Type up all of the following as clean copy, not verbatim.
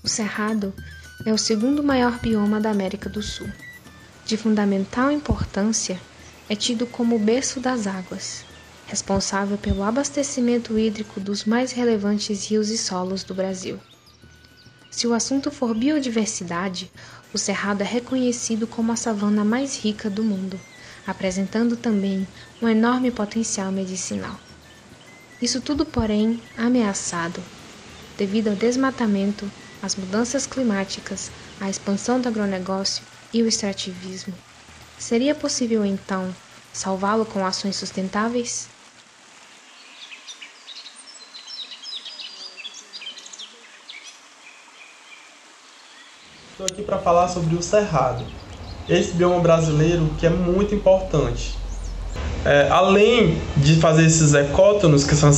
O Cerrado é o segundo maior bioma da América do Sul. De fundamental importância, é tido como o berço das águas, responsável pelo abastecimento hídrico dos mais relevantes rios e solos do Brasil. Se o assunto for biodiversidade, o Cerrado é reconhecido como a savana mais rica do mundo, apresentando também um enorme potencial medicinal. Isso tudo, porém, ameaçado, devido ao desmatamento, às mudanças climáticas, à expansão do agronegócio e o extrativismo. Seria possível, então, salvá-lo com ações sustentáveis? Estou aqui para falar sobre o Cerrado, esse bioma brasileiro que é muito importante. Além de fazer esses ecótonos, que são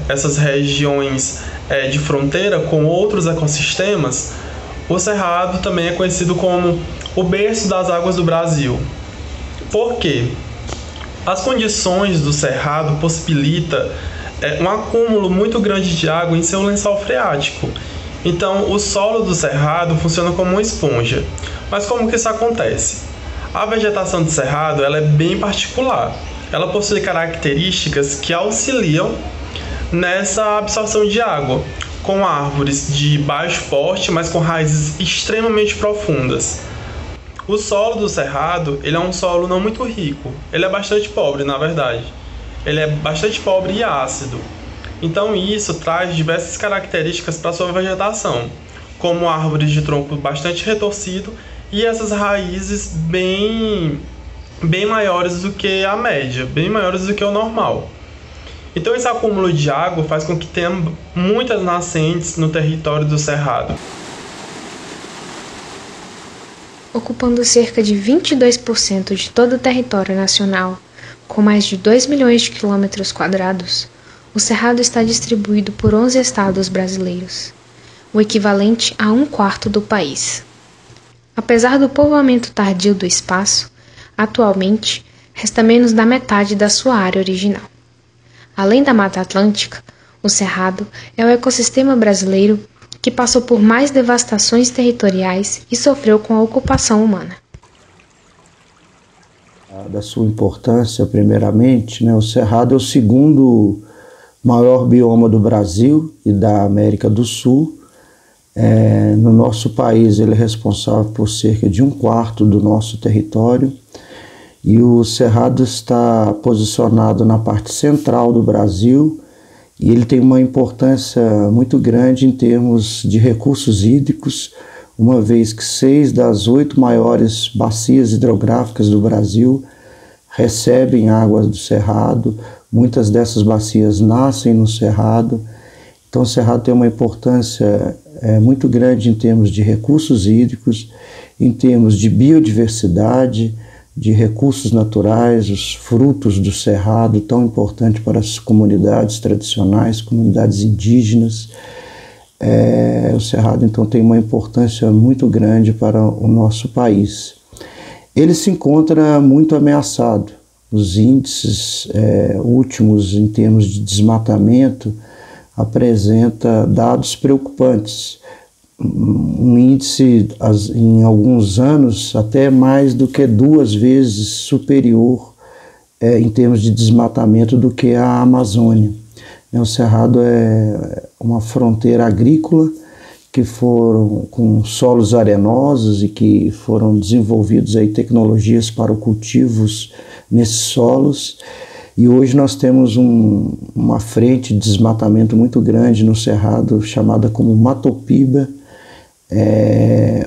essas regiões de fronteira com outros ecossistemas, o Cerrado também é conhecido como o berço das águas do Brasil. Por quê? As condições do Cerrado possibilitam um acúmulo muito grande de água em seu lençol freático. Então, o solo do Cerrado funciona como uma esponja. Mas como que isso acontece? A vegetação do Cerrado ela é bem particular. Ela possui características que auxiliam nessa absorção de água, com árvores de baixo porte, mas com raízes extremamente profundas. O solo do Cerrado ele é um solo não muito rico, ele é bastante pobre, na verdade. Ele é bastante pobre e ácido. Então isso traz diversas características para a sua vegetação, como árvores de tronco bastante retorcido e essas raízes bem maiores do que a média, bem maiores do que o normal. Então esse acúmulo de água faz com que tenha muitas nascentes no território do Cerrado. Ocupando cerca de 22% de todo o território nacional, com mais de 2 milhões de quilômetros quadrados, o Cerrado está distribuído por 11 estados brasileiros, o equivalente a 1/4 do país. Apesar do povoamento tardio do espaço, atualmente resta menos da metade da sua área original. Além da Mata Atlântica, o Cerrado é o ecossistema brasileiro que passou por mais devastações territoriais e sofreu com a ocupação humana. Da sua importância, primeiramente, o Cerrado é o segundo maior bioma do Brasil e da América do Sul. No nosso país, ele é responsável por cerca de 1/4 do nosso território. E o Cerrado está posicionado na parte central do Brasil e ele tem uma importância muito grande em termos de recursos hídricos, uma vez que 6 das 8 maiores bacias hidrográficas do Brasil recebem águas do Cerrado. Muitas dessas bacias nascem no Cerrado. Então o Cerrado tem uma importância muito grande em termos de recursos hídricos, em termos de biodiversidade, de recursos naturais, os frutos do Cerrado, tão importante para as comunidades tradicionais, comunidades indígenas. O Cerrado, então, tem uma importância muito grande para o nosso país. Ele se encontra muito ameaçado. Os índices últimos em termos de desmatamento apresentam dados preocupantes. Um índice, em alguns anos, até mais do que 2 vezes superior em termos de desmatamento do que a Amazônia. O Cerrado é uma fronteira agrícola que foram com solos arenosos e que foram desenvolvidos aí tecnologias para o cultivos nesses solos. E hoje nós temos uma frente de desmatamento muito grande no Cerrado, chamada como Matopiba,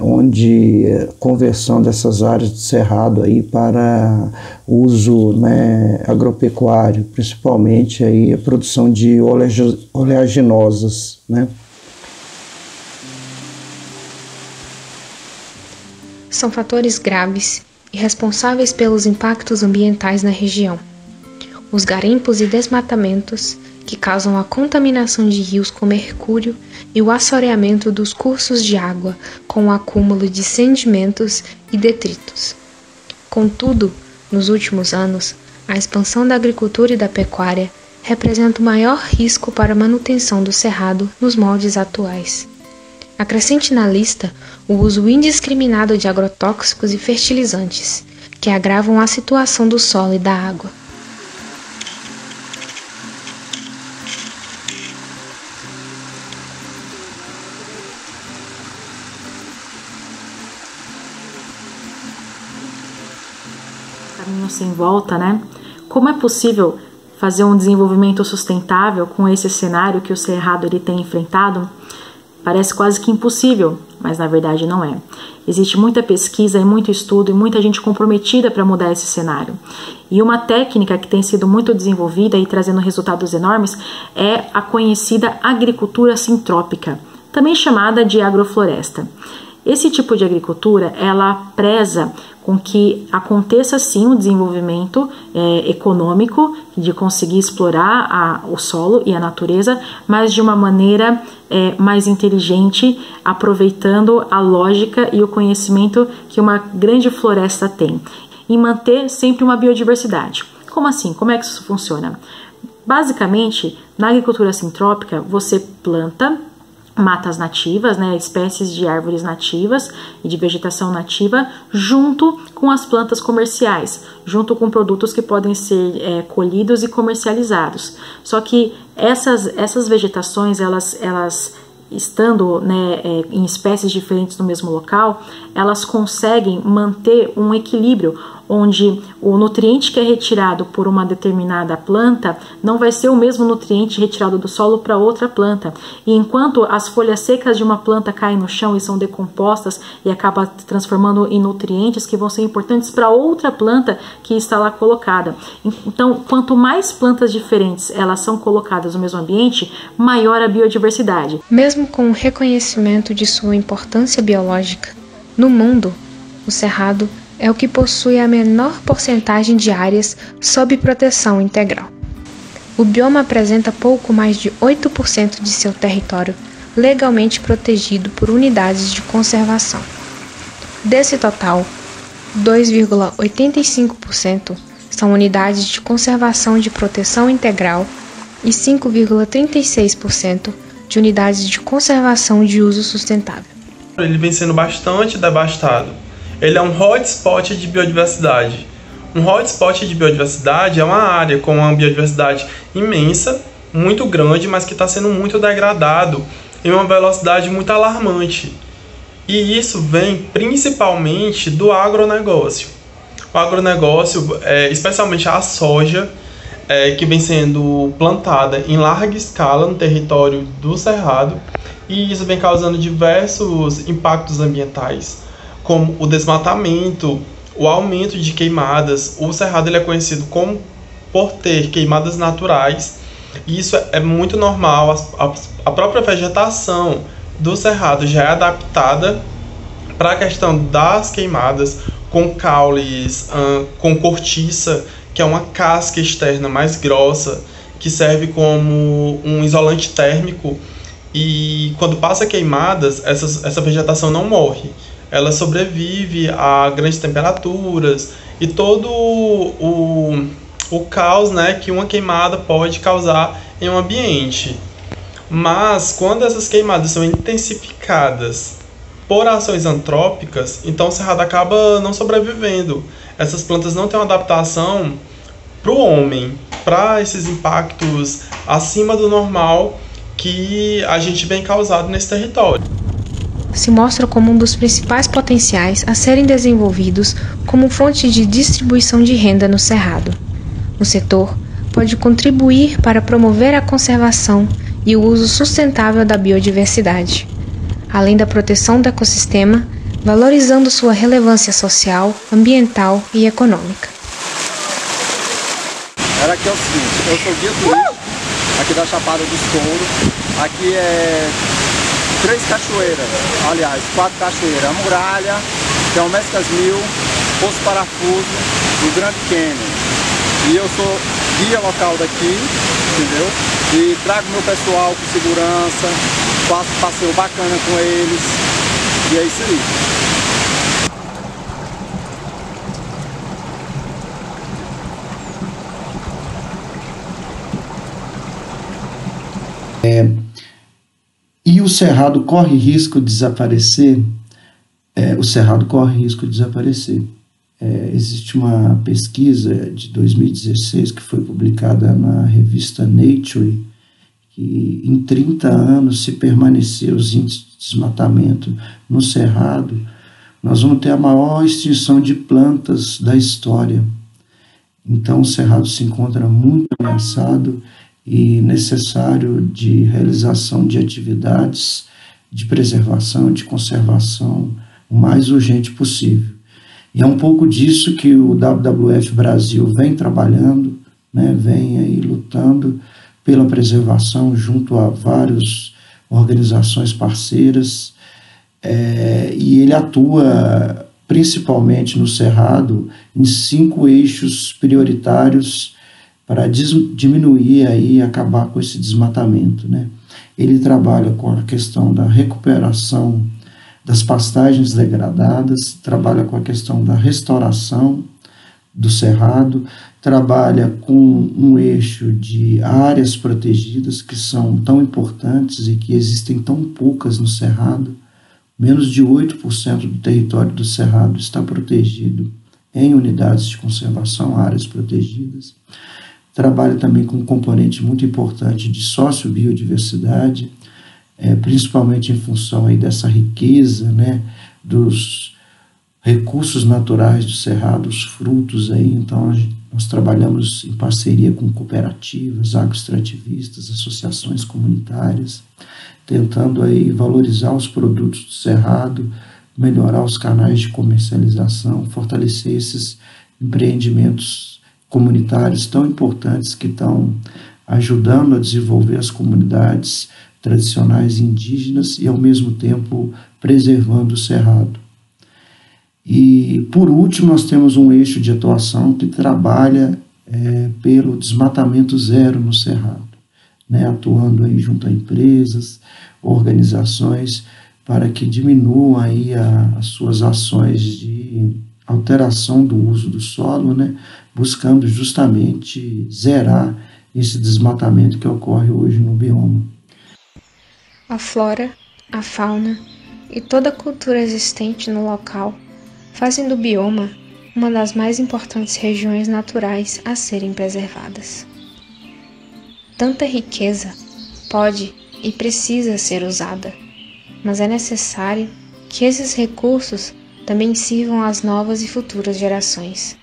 onde conversão dessas áreas de cerrado aí para uso agropecuário, principalmente aí a produção de oleaginosas. São fatores graves e responsáveis pelos impactos ambientais na região. Os garimpos e desmatamentos, que causam a contaminação de rios com mercúrio e o assoreamento dos cursos de água com o acúmulo de sedimentos e detritos. Contudo, nos últimos anos, a expansão da agricultura e da pecuária representa o maior risco para a manutenção do cerrado nos moldes atuais. Acrescente na lista o uso indiscriminado de agrotóxicos e fertilizantes, que agravam a situação do solo e da água. Caminho sem volta, né? Como é possível fazer um desenvolvimento sustentável com esse cenário que o Cerrado ele tem enfrentado? Parece quase que impossível, mas na verdade não é. Existe muita pesquisa e muito estudo e muita gente comprometida para mudar esse cenário. E uma técnica que tem sido muito desenvolvida e trazendo resultados enormes é a conhecida agricultura sintrópica, também chamada de agrofloresta. Esse tipo de agricultura, ela preza com que aconteça sim o desenvolvimento econômico, de conseguir explorar o solo e a natureza, mas de uma maneira mais inteligente, aproveitando a lógica e o conhecimento que uma grande floresta tem, e manter sempre uma biodiversidade. Como assim? Como é que isso funciona? Basicamente, na agricultura sintrópica, você planta matas nativas, né, espécies de árvores nativas e de vegetação nativa, junto com as plantas comerciais, junto com produtos que podem ser colhidos e comercializados. Só que essas vegetações, elas estando, né, em espécies diferentes no mesmo local, elas conseguem manter um equilíbrio onde o nutriente que é retirado por uma determinada planta não vai ser o mesmo nutriente retirado do solo para outra planta. E enquanto as folhas secas de uma planta caem no chão e são decompostas e acabam transformando em nutrientes que vão ser importantes para outra planta que está lá colocada. Então, quanto mais plantas diferentes elas são colocadas no mesmo ambiente, maior a biodiversidade. Mesmo com o reconhecimento de sua importância biológica, no mundo, o Cerrado é o que possui a menor porcentagem de áreas sob proteção integral. O bioma apresenta pouco mais de 8% de seu território legalmente protegido por unidades de conservação. Desse total, 2,85% são unidades de conservação de proteção integral e 5,36% de unidades de conservação de uso sustentável. Ele vem sendo bastante devastado. Ele é um hotspot de biodiversidade. Um hotspot de biodiversidade é uma área com uma biodiversidade imensa, muito grande, mas que está sendo muito degradado em uma velocidade muito alarmante. E isso vem principalmente do agronegócio. O agronegócio, especialmente a soja, que vem sendo plantada em larga escala no território do Cerrado, e isso vem causando diversos impactos ambientais, como o desmatamento, o aumento de queimadas. O Cerrado ele é conhecido por ter queimadas naturais, e isso é muito normal. A própria vegetação do Cerrado já é adaptada para a questão das queimadas, com caules, com cortiça, que é uma casca externa mais grossa, que serve como um isolante térmico, e quando passa queimadas, essa vegetação não morre. Ela sobrevive a grandes temperaturas e todo o caos, né, que uma queimada pode causar em um ambiente. Mas quando essas queimadas são intensificadas por ações antrópicas, então o Cerrado acaba não sobrevivendo. Essas plantas não têm uma adaptação para o homem, para esses impactos acima do normal que a gente vem causado nesse território. Se mostra como um dos principais potenciais a serem desenvolvidos como fonte de distribuição de renda no Cerrado. O setor pode contribuir para promover a conservação e o uso sustentável da biodiversidade, além da proteção do ecossistema, valorizando sua relevância social, ambiental e econômica. Era aqui é o seguinte, eu sou guia turístico aqui da Chapada dos Touros. Aqui é 3 cachoeiras, aliás, 4 cachoeiras, a Muralha, que é o Mescas Mil, Poço Parafuso e o Grande Canyon. E eu sou guia local daqui, entendeu? E trago meu pessoal com segurança, faço passeio bacana com eles, e é isso aí. E o Cerrado corre risco de desaparecer, o Cerrado corre risco de desaparecer. Existe uma pesquisa de 2016 que foi publicada na revista Nature, que em 30 anos, se permanecer os índices de desmatamento no Cerrado, nós vamos ter a maior extinção de plantas da história. Então o Cerrado se encontra muito ameaçado e necessário de realização de atividades de preservação, de conservação, o mais urgente possível. E é um pouco disso que o WWF Brasil vem trabalhando, né, vem aí lutando pela preservação junto a várias organizações parceiras, e ele atua principalmente no Cerrado em 5 eixos prioritários para diminuir e acabar com esse desmatamento, né? Ele trabalha com a questão da recuperação das pastagens degradadas, trabalha com a questão da restauração do Cerrado, trabalha com um eixo de áreas protegidas que são tão importantes e que existem tão poucas no Cerrado. Menos de 8% do território do Cerrado está protegido em unidades de conservação, áreas protegidas. Trabalha também com um componente muito importante de sociobiodiversidade, principalmente em função aí dessa riqueza, né, dos recursos naturais do Cerrado, os frutos aí. Então nós trabalhamos em parceria com cooperativas, agroextrativistas, associações comunitárias, tentando aí valorizar os produtos do Cerrado, melhorar os canais de comercialização, fortalecer esses empreendimentos comunitários tão importantes que estão ajudando a desenvolver as comunidades tradicionais indígenas e, ao mesmo tempo, preservando o Cerrado. E, por último, nós temos um eixo de atuação que trabalha pelo desmatamento zero no Cerrado, né, atuando aí junto a empresas, organizações, para que diminuam aí as suas ações de alteração do uso do solo, né, buscando justamente zerar esse desmatamento que ocorre hoje no bioma. A flora, a fauna e toda a cultura existente no local fazem do bioma uma das mais importantes regiões naturais a serem preservadas. Tanta riqueza pode e precisa ser usada, mas é necessário que esses recursos também sirvam às novas e futuras gerações.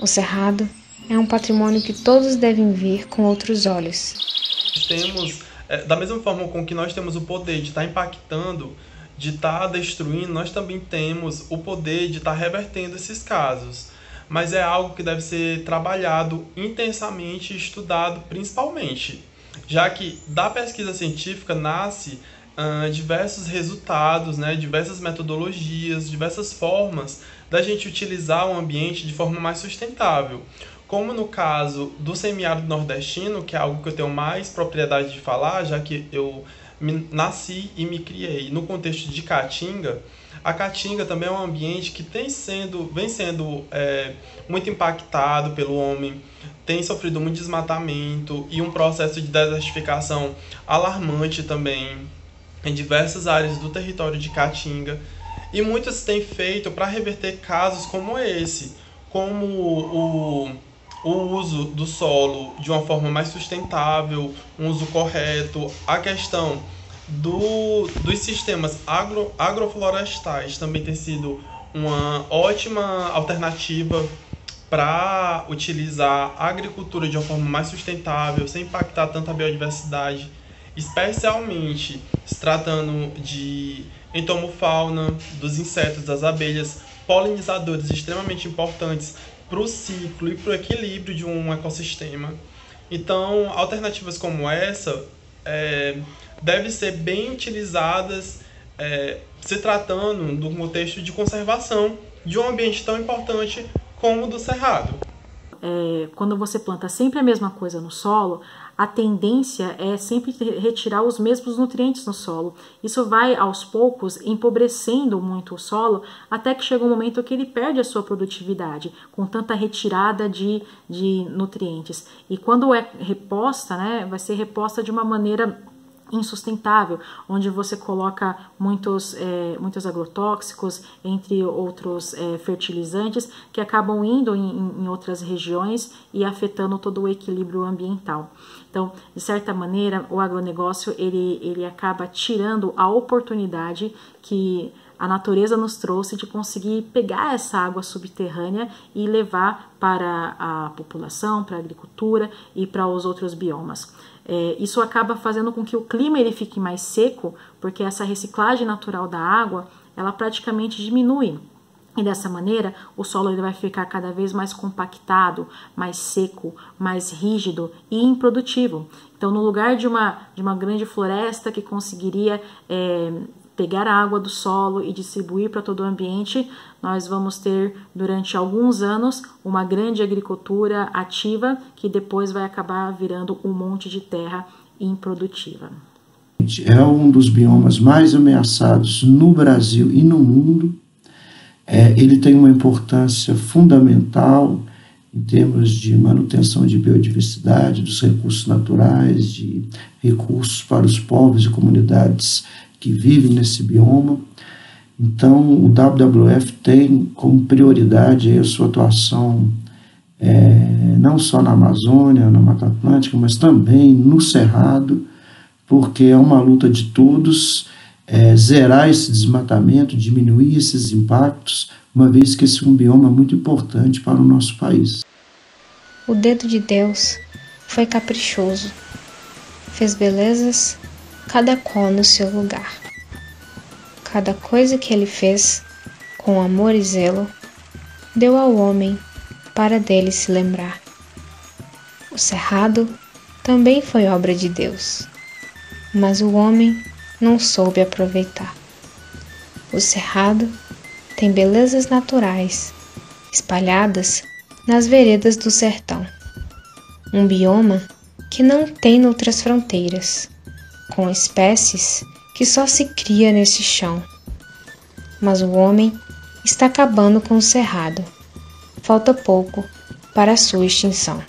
O Cerrado é um patrimônio que todos devem ver com outros olhos. Temos, da mesma forma com que nós temos o poder de estar impactando, de estar destruindo, nós também temos o poder de estar revertendo esses casos. Mas é algo que deve ser trabalhado intensamente e estudado principalmente, já que da pesquisa científica nasce diversos resultados, né, diversas metodologias, diversas formas da gente utilizar o ambiente de forma mais sustentável. Como no caso do semiárido nordestino, que é algo que eu tenho mais propriedade de falar, já que eu nasci e me criei no contexto de Caatinga. A Caatinga também é um ambiente que vem sendo muito impactado pelo homem, tem sofrido muito desmatamento e um processo de desertificação alarmante também em diversas áreas do território de Caatinga. E muito se tem feito para reverter casos como esse, como o uso do solo de uma forma mais sustentável, um uso correto, a questão dos sistemas agroflorestais também tem sido uma ótima alternativa para utilizar a agricultura de uma forma mais sustentável, sem impactar tanto a biodiversidade, especialmente se tratando de entomofauna, dos insetos, das abelhas, polinizadores extremamente importantes para o ciclo e para o equilíbrio de um ecossistema. Então, alternativas como essa devem ser bem utilizadas, se tratando do contexto de conservação de um ambiente tão importante como o do Cerrado. Quando você planta sempre a mesma coisa no solo, a tendência é sempre retirar os mesmos nutrientes no solo. Isso vai, aos poucos, empobrecendo muito o solo, até que chega um momento que ele perde a sua produtividade, com tanta retirada de nutrientes. E quando é reposta, né, vai ser reposta de uma maneira insustentável, onde você coloca muitos agrotóxicos, entre outros fertilizantes, que acabam indo em outras regiões e afetando todo o equilíbrio ambiental. Então, de certa maneira, o agronegócio ele acaba tirando a oportunidade que a natureza nos trouxe de conseguir pegar essa água subterrânea e levar para a população, para a agricultura e para os outros biomas. Isso acaba fazendo com que o clima ele fique mais seco, porque essa reciclagem natural da água, ela praticamente diminui. E dessa maneira, o solo ele vai ficar cada vez mais compactado, mais seco, mais rígido e improdutivo. Então, no lugar de uma grande floresta que conseguiria pegar a água do solo e distribuir para todo o ambiente, nós vamos ter durante alguns anos uma grande agricultura ativa que depois vai acabar virando um monte de terra improdutiva. É um dos biomas mais ameaçados no Brasil e no mundo. Ele tem uma importância fundamental em termos de manutenção de biodiversidade, dos recursos naturais, de recursos para os povos e comunidades que vivem nesse bioma. Então, o WWF tem como prioridade a sua atuação não só na Amazônia, na Mata Atlântica, mas também no Cerrado, porque é uma luta de todos zerar esse desmatamento, diminuir esses impactos, uma vez que esse é um bioma muito importante para o nosso país. O dedo de Deus foi caprichoso, fez belezas, cada qual no seu lugar. Cada coisa que ele fez, com amor e zelo, deu ao homem para dele se lembrar. O cerrado também foi obra de Deus, mas o homem não soube aproveitar. O cerrado tem belezas naturais, espalhadas nas veredas do sertão. Um bioma que não tem outras fronteiras, com espécies que só se cria nesse chão. Mas o homem está acabando com o cerrado. Falta pouco para a sua extinção.